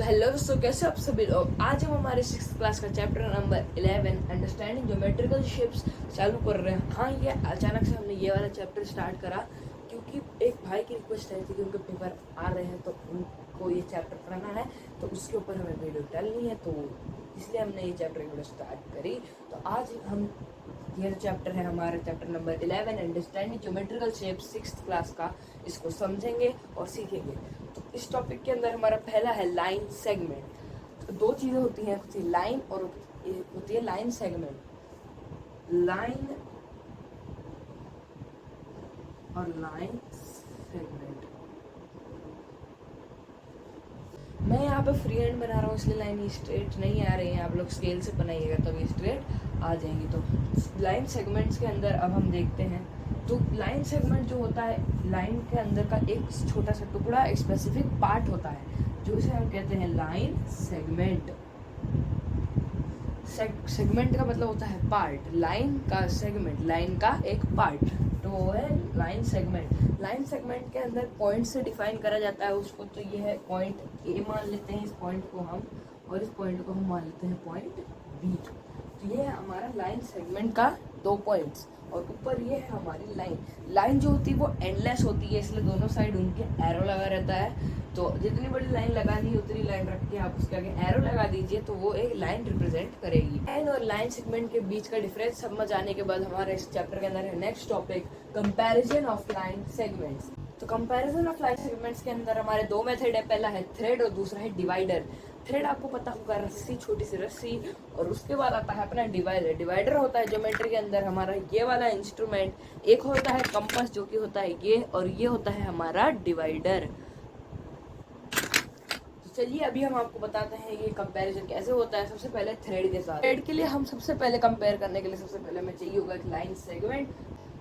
तो हेलो दोस्तों, कैसे आप सभी लोग। आज हम हमारे 6th क्लास का chapter number 11 understanding geometrical shapes चालू कर रहे हैं। हाँ, ये अचानक से हमने ये वाला चैप्टर स्टार्ट करा क्योंकि एक भाई की रिक्वेस्ट आई थी कि उनके पेपर आ रहे हैं तो उनको ये चैप्टर पढ़ना है, तो उसके ऊपर हमें वीडियो डालनी है, तो इसलिए हमने ये चैप्टर वीडियो स्टार्ट करी। तो आज हम ये चैप्टर है हमारा chapter number 11 understanding geometrical shapes 6th class का, इसको समझेंगे और सीखेंगे। तो इस टॉपिक के अंदर हमारा पहला है लाइन सेगमेंट। तो दो चीज़ें होती हैं, होती है लाइन और होती है लाइन सेगमेंट। लाइन और लाइन सेगमेंट। मैं यहाँ पे फ्री हैंड बना रहा हूँ, इसलिए लाइन स्ट्रेट नहीं आ रही है। आप लोग स्केल से बनाइएगा तब ये स्ट्रेट आ जाएंगी। तो लाइन सेगमेंट्स के अंदर अब हम देखते हैं। तो लाइन सेगमेंट जो होता है, लाइन के अंदर का एक छोटा सा टुकड़ा, एक स्पेसिफिक पार्ट होता है, जो इसे हम कहते हैं लाइन सेगमेंट। सेगमेंट का मतलब होता है पार्ट, लाइन का सेगमेंट, लाइन का एक पार्ट, तो वो है लाइन सेगमेंट। लाइन सेगमेंट के अंदर पॉइंट से डिफाइन करा जाता है उसको। तो ये है पॉइंट ए मान लेते हैं इस पॉइंट को हम, और इस पॉइंट को हम मान लेते हैं पॉइंट बी। तो ये है हमारा लाइन सेगमेंट का दो पॉइंट्स, और ऊपर ये है हमारी लाइन। लाइन जो होती है वो एंडलेस होती है, इसलिए दोनों साइड उनके एरो लगा रहता है। तो जितनी बड़ी लाइन लगानी है उतनी लाइन रख के आप उसके आगे एरो लगा दीजिए, तो वो एक लाइन रिप्रेजेंट करेगी। लाइन और लाइन सेगमेंट के बीच का डिफरेंस समझ आने के बाद हमारे इस चैप्टर के अंदर है next topic, comparison of line segments. तो कंपैरिजन ऑफ लाइन सेगमेंट्स के अंदर हमारे दो मेथड है, पहला है थ्रेड और दूसरा है डिवाइडर। थ्रेड आपको पता होगा, रस्सी, छोटी सी रस्सी, और उसके बाद आता है अपना डिवाइडर। डिवाइडर होता है ज्योमेट्री के अंदर हमारा ये वाला इंस्ट्रूमेंट। एक होता है कंपास जो कि होता है ये, और ये होता है हमारा डिवाइडर। तो चलिए अभी हम आपको बताते हैं ये कंपैरिजन कैसे होता है। सबसे पहले थ्रेड के साथ। थ्रेड के लिए हम सबसे पहले कंपेयर करने के लिए सबसे पहले हमें चाहिए होगा एक लाइन सेगमेंट।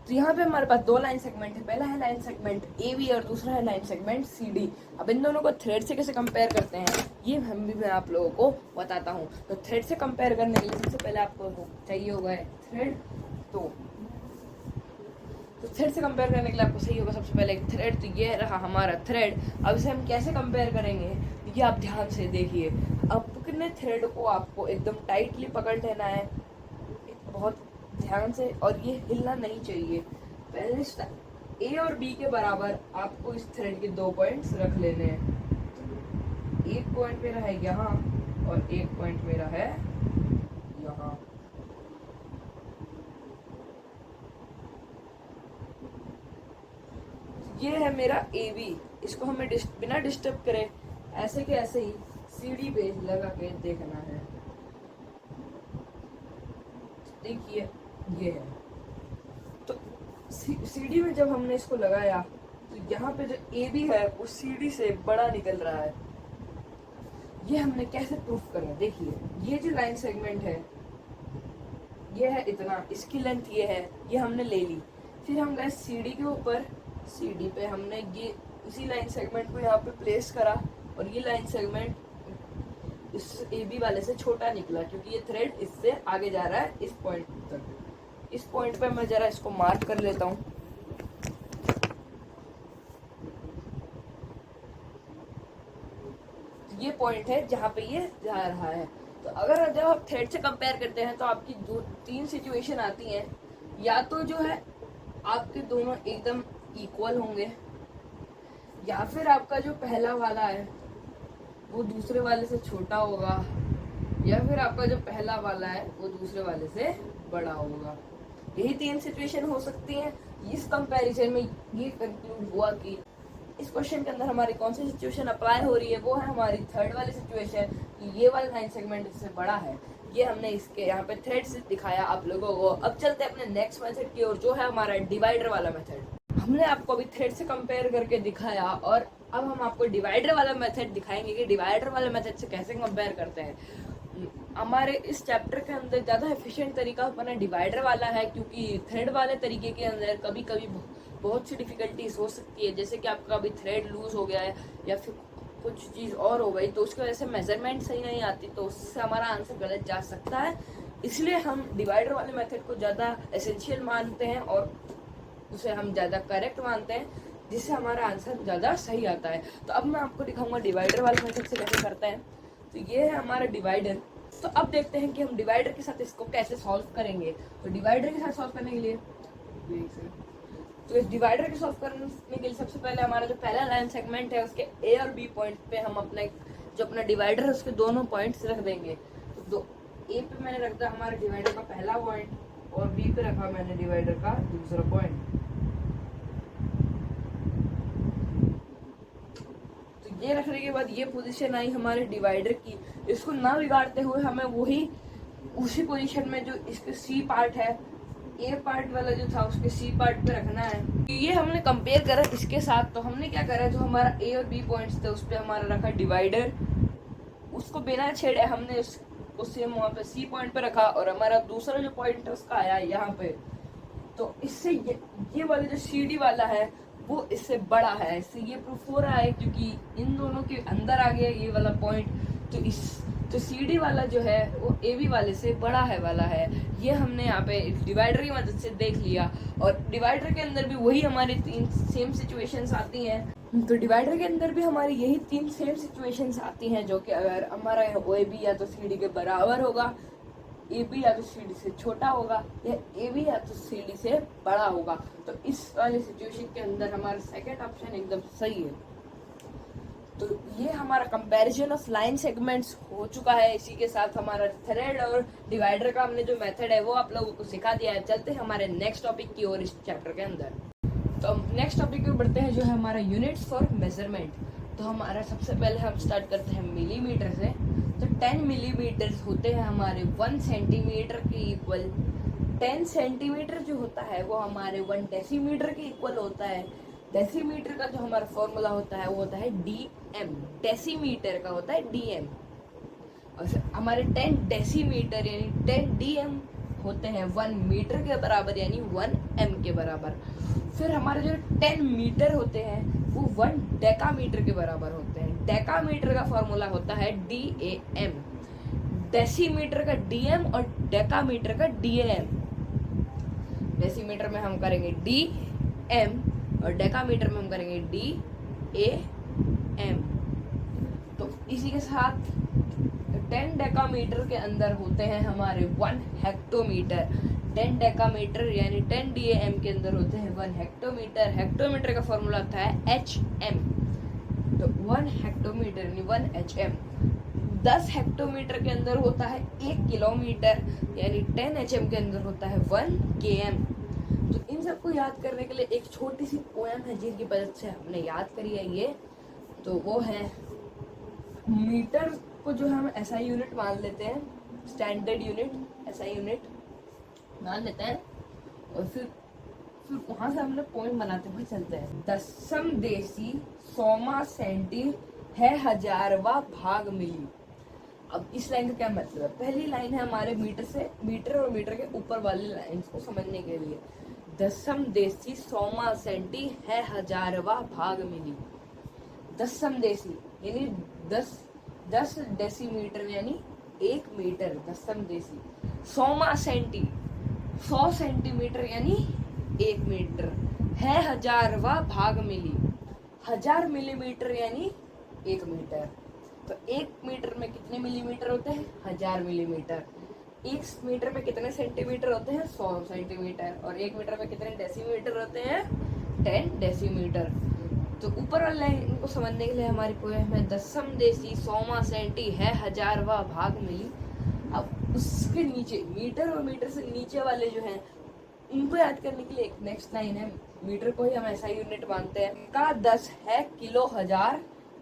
तो यहाँ पे हमारे पास दो लाइन सेगमेंट है, पहला है लाइन सेगमेंट ए बी और दूसरा है लाइन सेगमेंट सी डी। अब इन दोनों को थ्रेड से कैसे कंपेयर करते हैं ये मैं आप लोगों को बताता हूँ। तो थ्रेड से कंपेयर करने के लिए सबसे पहले आपको चाहिए होगा थ्रेड। तो थ्रेड से कंपेयर करने के लिए आपको चाहिए होगा सबसे पहले एक थ्रेड। तो ये रहा हमारा थ्रेड। अब इसे हम कैसे कंपेयर करेंगे ये आप ध्यान से देखिए। अब पकड़ने थ्रेड को आपको एकदम टाइटली पकड़ लेना है, बहुत ध्यान से, और ये हिलना नहीं चाहिए। पहले ए और बी के बराबर आपको इस थ्रेड के दो पॉइंट्स रख लेने हैं। एक पॉइंट मेरा है यहाँ और एक पॉइंट मेरा है यहाँ। ये है मेरा ए बी। इसको हमें बिना डिस्टर्ब करे ऐसे के ऐसे ही सीढ़ी पे लगा के देखना है। देखिए ये है। तो सीढ़ी में जब हमने इसको लगाया तो यहाँ पे जो ए बी है वो सीढ़ी से बड़ा निकल रहा है। ये हमने कैसे प्रूफ करना, देखिए ये जो लाइन सेगमेंट है ये है इतना, इसकी लेंथ ये है, ये हमने ले ली। फिर हम गए सीढ़ी के ऊपर, सीढ़ी पे हमने ये इसी लाइन सेगमेंट को यहाँ पे प्लेस करा, और ये लाइन सेगमेंट इस ए बी वाले से छोटा निकला क्योंकि ये थ्रेड इससे आगे जा रहा है इस पॉइंट तक। इस पॉइंट पे मैं जरा इसको मार्क कर लेता हूँ। ये पॉइंट है जहाँ पे ये जा रहा है। तो अगर जब आप थ्रेड से कंपेयर करते हैं तो आपकी दो तीन सिचुएशन आती हैं। या तो जो है आपके दोनों एकदम इक्वल होंगे, या फिर आपका जो पहला वाला है वो दूसरे वाले से छोटा होगा, या फिर आपका जो पहला वाला है वो दूसरे वाले से बड़ा होगा। यही तीन सिचुएशन हो सकती हैं। इस कंपैरिजन में ये कंक्लूड हुआ कि इस क्वेश्चन के अंदर हमारी कौन सी सिचुएशन अप्लाई हो रही है, वो है हमारी थर्ड वाली सिचुएशन कि ये वाला लाइन सेगमेंट इससे बड़ा है। ये हमने इसके यहाँ पे थ्रेड से दिखाया आप लोगों को। अब चलते हैं अपने नेक्स्ट मेथड की ओर, जो है हमारा डिवाइडर वाला मेथड। हमने आपको अभी थ्रेड से कंपेयर करके दिखाया, और अब हम आपको डिवाइडर वाला मेथड दिखाएंगे कि डिवाइडर वाले मेथड से कैसे कंपेयर करते हैं। हमारे इस चैप्टर के अंदर ज़्यादा एफिशिएंट तरीका अपना डिवाइडर वाला है, क्योंकि थ्रेड वाले तरीके के अंदर कभी कभी बहुत सी डिफिकल्टीज हो सकती है। जैसे कि आपका अभी थ्रेड लूज हो गया है या फिर कुछ चीज़ और हो गई, तो उसकी वजह से मेजरमेंट सही नहीं आती, तो उससे हमारा आंसर गलत जा सकता है। इसलिए हम डिवाइडर वाले मेथड को ज़्यादा एसेंशियल मानते हैं और उसे हम ज़्यादा करेक्ट मानते हैं। जिससे हमारा आंसर ज़्यादा सही आता है। तो अब मैं आपको दिखाऊंगा डिवाइडर वाले मेथड से कैसे करते हैं। तो ये है हमारा डिवाइडर। तो अब देखते हैं कि हम डिवाइडर के साथ इसको कैसे सॉल्व करेंगे। तो डिवाइडर के साथ सॉल्व करने के लिए तो इस डिवाइडर के सॉल्व करने के लिए सबसे पहले हमारा जो पहला लाइन सेगमेंट है उसके ए और बी पॉइंट पे हम अपने जो अपना डिवाइडर है उसके दोनों पॉइंट्स रख देंगे। तो दो ए पे मैंने रख दिया हमारे डिवाइडर का पहला पॉइंट और बी पे रखा मैंने डिवाइडर का दूसरा पॉइंट। तो ये रखने के बाद ये पोजीशन आई हमारे डिवाइडर की। इसको ना बिगाड़ते हुए हमें उसी पोजीशन में जो इसके सी पार्ट है, ए पार्ट वाला जो था उसके सी पार्ट पे रखना है। ये हमने कंपेयर करा इसके साथ। तो हमने क्या करा, जो हमारा ए और बी पॉइंट्स थे उस पे हमारा रखा डिवाइडर, उसको बिना छेड़े हमने उसको सेम वहाँ पे सी पॉइंट पे रखा और हमारा दूसरा जो पॉइंट है उसका आया यहाँ पे। तो इससे ये वाला जो सी डी वाला है वो इससे बड़ा है। इससे ये प्रूफ हो रहा है क्योंकि इन दोनों के अंदर आ गया ये वाला पॉइंट। तो सी डी वाला जो है वो ए बी वाले से बड़ा है वाला है। ये हमने यहाँ पे डिवाइडर की मदद से देख लिया। और डिवाइडर के अंदर भी वही हमारी 3 सेम सिचुएशंस आती हैं। तो डिवाइडर के अंदर भी हमारी यही 3 सेम सिचुएशंस आती हैं, जो कि अगर हमारा ओ ए बी या तो सी डी के बराबर होगा, ए बी या तो सी डी से छोटा होगा, या ए बी या तो सी डी से बड़ा होगा। तो इस वाले सिचुएशन के अंदर हमारा सेकंड ऑप्शन एकदम सही है। तो ये हमारा कंपैरिजन ऑफ लाइन सेगमेंट्स हो चुका है। इसी के साथ हमारा थ्रेड और डिवाइडर का हमने जो मेथड है वो आप लोगों को सिखा दिया है। चलते हैं हमारे नेक्स्ट टॉपिक की ओर इस चैप्टर के अंदर। तो नेक्स्ट टॉपिक पे बढ़ते हैं, जो है हमारा यूनिट्स फॉर मेजरमेंट। तो हमारा सबसे पहले हम स्टार्ट करते हैं मिलीमीटर से। तो 10 मिलीमीटर होते हैं हमारे 1 सेंटीमीटर के इक्वल। 10 सेंटीमीटर जो होता है वो हमारे 1 डेसीमीटर के इक्वल होता है। डेसीमीटर का जो हमारा फॉर्मूला होता है वो होता है डीएम। डेसीमीटर का होता है डीएम। और हमारे 10 डेसीमीटर यानी 10 डीएम होते हैं 1 मीटर के बराबर यानी 1 एम के बराबर। फिर हमारे जो 10 मीटर होते हैं वो 1 डेकामीटर के बराबर होते हैं। डेकामीटर का फॉर्मूला होता है DAM। डेसीमीटर का DM और डेकामीटर का DAM। डेसीमीटर में हम करेंगे DM और डेकामीटर में हम करेंगे DAM। तो इसी के साथ 10 डेकामीटर के अंदर होते हैं हमारे 1 हेक्टोमीटर। 10 डेकामीटर यानी 10 DAM के अंदर होते हैं 1 हेक्टोमीटर। हेक्टोमीटर का फॉर्मूला होता है HM। तो 1 हेक्टोमीटर यानी 1 HM। 10 हेक्टोमीटर के अंदर होता है 1 किलोमीटर यानी 10 HM के अंदर होता है 1 km। तो इन सबको याद करने के लिए एक छोटी सी पोएम है जिनकी मदद से हमने याद करी है ये। तो वो है, मीटर को जो हम SI यूनिट मान लेते हैं, स्टैंडर्ड यूनिट SI यूनिट मान लेते हैं, और फिर वहां से हमने पॉइंट बनाते हुए चलते हैं। दसम देसी 100वां सेंटी है 1000वां भाग मिली। अब इस लाइन का क्या मतलब है? पहली लाइन है हमारे मीटर और मीटर के ऊपर वाली लाइन को समझने के लिए। दसम देसी 100वां सेंटी है 1000वां भाग मिली। दसम देसी यानी 10 डेसीमीटर यानी 1 मीटर। दसम देसी 100वां सेंटी 100 सेंटीमीटर यानी 1 मीटर है 1000वां भाग मिली। 1000 मिलीमीटर यानी 1 मीटर। तो 1 मीटर में कितने मिलीमीटर होते हैं? 1000 मिलीमीटर। 1 मीटर में कितने सेंटीमीटर होते हैं? 100 सेंटीमीटर। और 1 मीटर में कितने डेसीमीटर होते हैं? 10 डेसीमीटर। तो ऊपर वाली लाइन को समझने के लिए हमारी पोएम है, दसम देसी 100वां सेंटी है 1000वां भाग मिली। अब उसके नीचे मीटर और मीटर से नीचे वाले जो हैं उनको याद करने के लिए एक नेक्स्ट लाइन है। मीटर को ही हम ऐसा यूनिट मानते हैं। का 10 है किलो 1000,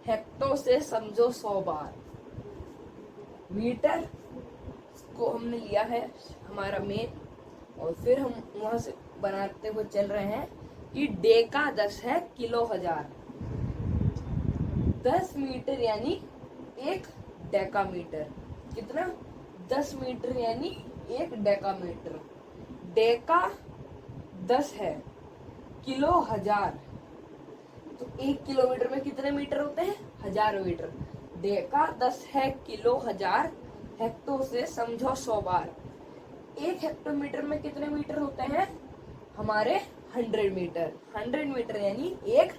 हेक्टो से समझो 100 बार। मीटर को हमने लिया है हमारा मेन, और फिर हम वहां से बनाते हुए चल रहे हैं कि डे का 10 है किलो 1000। 10 मीटर यानी 1 डेकामीटर। कितना? 10 मीटर यानी 1 डेकामीटर। डेका 10 है, किलो 1000। तो 1 किलोमीटर में कितने मीटर होते हैं? 1000 मीटर। डेका 10 है किलो 1000, हेक्टो से समझो 100 बार। 1 हेक्टोमीटर में कितने मीटर होते हैं? हमारे 100 मीटर। 100 मीटर यानी 1